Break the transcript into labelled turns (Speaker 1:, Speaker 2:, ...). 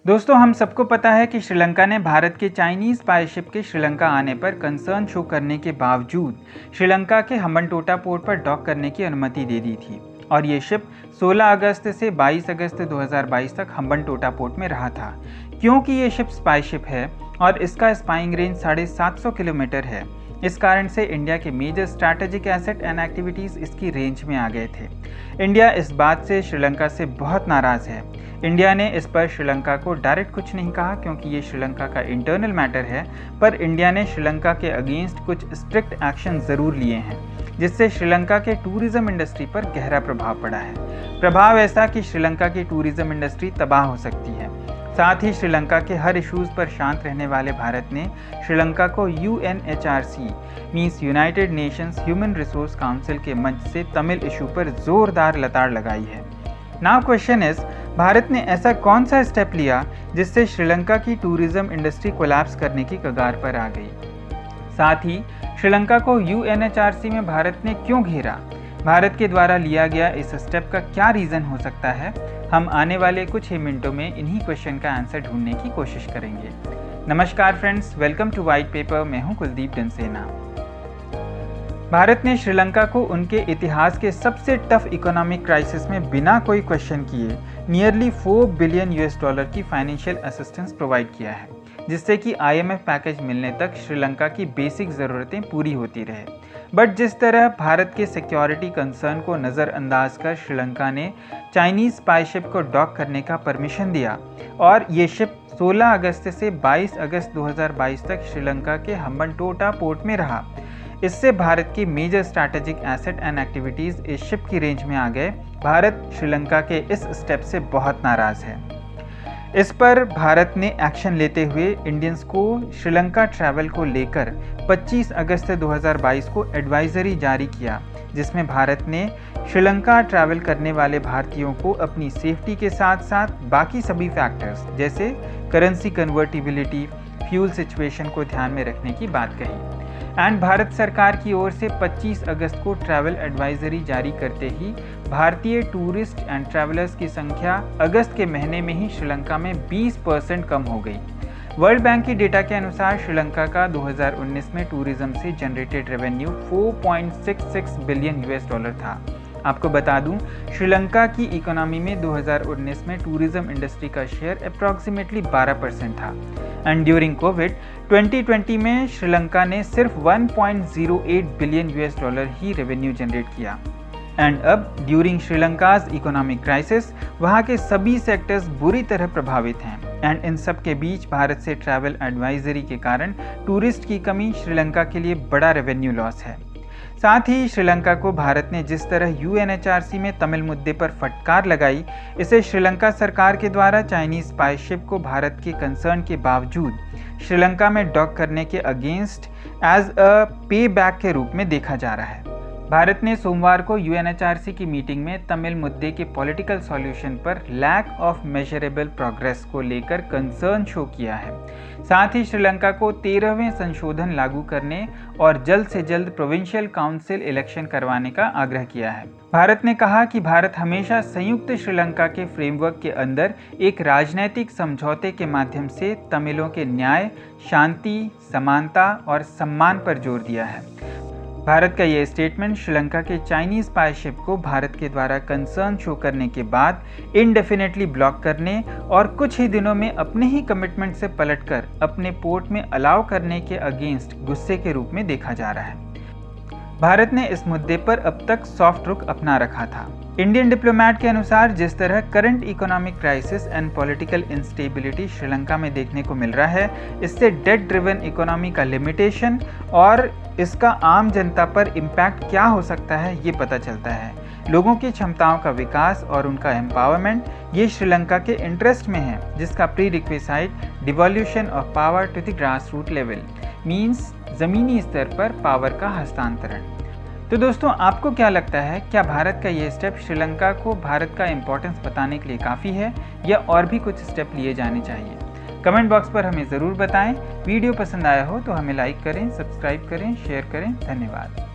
Speaker 1: दोस्तों, हम सबको पता है कि श्रीलंका ने भारत के चाइनीज स्पाई के श्रीलंका आने पर कंसर्न शो करने के बावजूद श्रीलंका के हम्बनटोटा पोर्ट पर डॉक करने की अनुमति दे दी थी और ये शिप 16 अगस्त से 22 अगस्त 2022 तक हम्बनटोटा पोर्ट में रहा था। क्योंकि ये शिप स्पाई शिप है और इसका स्पाइंग रेंज 750 किलोमीटर है, इस कारण से इंडिया के major strategic asset and activities इसकी रेंज में आ गए थे। इंडिया इस बात से श्रीलंका से बहुत नाराज़ है। इंडिया ने इस पर श्रीलंका को डायरेक्ट कुछ नहीं कहा क्योंकि ये श्रीलंका का इंटरनल मैटर है, पर इंडिया ने श्रीलंका के अगेंस्ट कुछ स्ट्रिक्ट एक्शन ज़रूर लिए हैं, जिससे श्रीलंका के टूरिज़्म इंडस्ट्री पर गहरा प्रभाव पड़ा है। प्रभाव ऐसा कि श्रीलंका की टूरिज़्म इंडस्ट्री तबाह हो सकती है। साथ ही श्रीलंका के हर इश्यूज़ पर शांत रहने वाले भारत ने श्रीलंका को UNHRC means United Nations human resource council के मंच से तमिल इशू पर जोरदार लताड़ लगाई है। नाउ क्वेश्चन इज, भारत ने ऐसा कौन सा स्टेप लिया जिससे श्रीलंका की टूरिज्म इंडस्ट्री कोलैप्स करने की कगार पर आ गई? साथ ही श्रीलंका को UNHRC में भारत ने क्यों घेरा? भारत के द्वारा लिया गया इस स्टेप का क्या रीज़न हो सकता है? हम आने वाले कुछ ही मिनटों में इन्हीं क्वेश्चन का आंसर ढूंढने की कोशिश करेंगे। नमस्कार friends, welcome to white paper. मैं हूं कुलदीप डनसेना। भारत ने श्रीलंका को उनके इतिहास के सबसे टफ इकोनॉमिक क्राइसिस में बिना कोई क्वेश्चन किए नियरली $4 बिलियन की फाइनेंशियल असिस्टेंस प्रोवाइड किया है, जिससे कि IMF पैकेज मिलने तक श्रीलंका की बेसिक ज़रूरतें पूरी होती रहे। बट जिस तरह भारत के सिक्योरिटी कंसर्न को नज़रअंदाज कर श्रीलंका ने चाइनीज़ स्पाई शिप को डॉक करने का परमिशन दिया और ये शिप 16 अगस्त से 22 अगस्त 2022 तक श्रीलंका के हम्बनटोटा पोर्ट में रहा, इससे भारत की major strategic asset and activities इस शिप की रेंज में आ गए। भारत श्रीलंका के इस स्टेप से बहुत नाराज़ है। इस पर भारत ने एक्शन लेते हुए इंडियंस को श्रीलंका ट्रैवल को लेकर 25 अगस्त 2022 को एडवाइजरी जारी किया, जिसमें भारत ने श्रीलंका ट्रैवल करने वाले भारतीयों को अपनी सेफ्टी के साथ साथ बाकी सभी फैक्टर्स जैसे करेंसी कन्वर्टिबिलिटी, फ्यूल सिचुएशन को ध्यान में रखने की बात कही। एंड भारत सरकार की ओर से 25 अगस्त को ट्रैवल एडवाइजरी जारी करते ही भारतीय टूरिस्ट एंड ट्रैवलर्स की संख्या अगस्त के महीने में ही श्रीलंका में 20% कम हो गई। वर्ल्ड बैंक की डेटा के अनुसार श्रीलंका का 2019 में टूरिज्म से जनरेटेड रेवेन्यू $4.66 बिलियन था। आपको बता दूं, श्रीलंका की इकोनॉमी में 2019 में टूरिज्म इंडस्ट्री का शेयर अप्रॉक्सीमेटली 12% था एंड ड्यूरिंग कोविड 2020 में श्रीलंका ने सिर्फ $1.08 बिलियन ही रेवेन्यू जनरेट किया। एंड अब ड्यूरिंग श्रीलंकाज इकोनॉमिक क्राइसिस वहाँ के सभी सेक्टर्स बुरी तरह प्रभावित हैं एंड इन सब के बीच भारत से ट्रैवल एडवाइजरी के कारण टूरिस्ट की कमी श्रीलंका के लिए बड़ा रेवेन्यू लॉस है। साथ ही श्रीलंका को भारत ने जिस तरह UNHRC में तमिल मुद्दे पर फटकार लगाई, इसे श्रीलंका सरकार के द्वारा चाइनीज स्पाई शिप को भारत के कंसर्न के बावजूद श्रीलंका में डॉक करने के अगेंस्ट एज अ पे बैक के रूप में देखा जा रहा है। भारत ने सोमवार को UNHRC की मीटिंग में तमिल मुद्दे के पॉलिटिकल सॉल्यूशन पर लैक ऑफ मेजरेबल प्रोग्रेस को लेकर कंसर्न शो किया है। साथ ही श्रीलंका को 13वें संशोधन लागू करने और जल्द से जल्द प्रोविंशियल काउंसिल इलेक्शन करवाने का आग्रह किया है। भारत ने कहा कि भारत हमेशा संयुक्त श्रीलंका के फ्रेमवर्क के अंदर एक राजनैतिक समझौते के माध्यम से तमिलों के न्याय, शांति, समानता और सम्मान पर जोर दिया है। भारत का यह स्टेटमेंट श्रीलंका के चाइनीज स्पाई शिप को भारत के द्वारा कंसर्न शो करने के बाद इंडेफिनेटली ब्लॉक करने और कुछ ही दिनों में अपने ही कमिटमेंट से पलटकर अपने पोर्ट में अलाउ करने के अगेंस्ट गुस्से के रूप में देखा जा रहा है। भारत ने इस मुद्दे पर अब तक सॉफ्ट रुख अपना रखा था। इंडियन डिप्लोमेट के अनुसार जिस तरह current economic crisis and political instability Sri Lanka में देखने को मिल रहा है, इससे डेट ड्रिवन इकोनॉमी का लिमिटेशन और इसका आम जनता पर इम्पैक्ट क्या हो सकता है ये पता चलता है। लोगों की क्षमताओं का विकास और उनका एम्पावरमेंट ये श्रीलंका के इंटरेस्ट में है, जिसका prerequisite devolution of power to the grass root level means ज़मीनी स्तर पर पावर का हस्तांतरण। तो दोस्तों, आपको क्या लगता है, क्या भारत का ये स्टेप श्रीलंका को भारत का इम्पोर्टेंस बताने के लिए काफ़ी है या और भी कुछ स्टेप लिए जाने चाहिए? कमेंट बॉक्स पर हमें ज़रूर बताएं। वीडियो पसंद आया हो तो हमें लाइक करें, सब्सक्राइब करें, शेयर करें। धन्यवाद।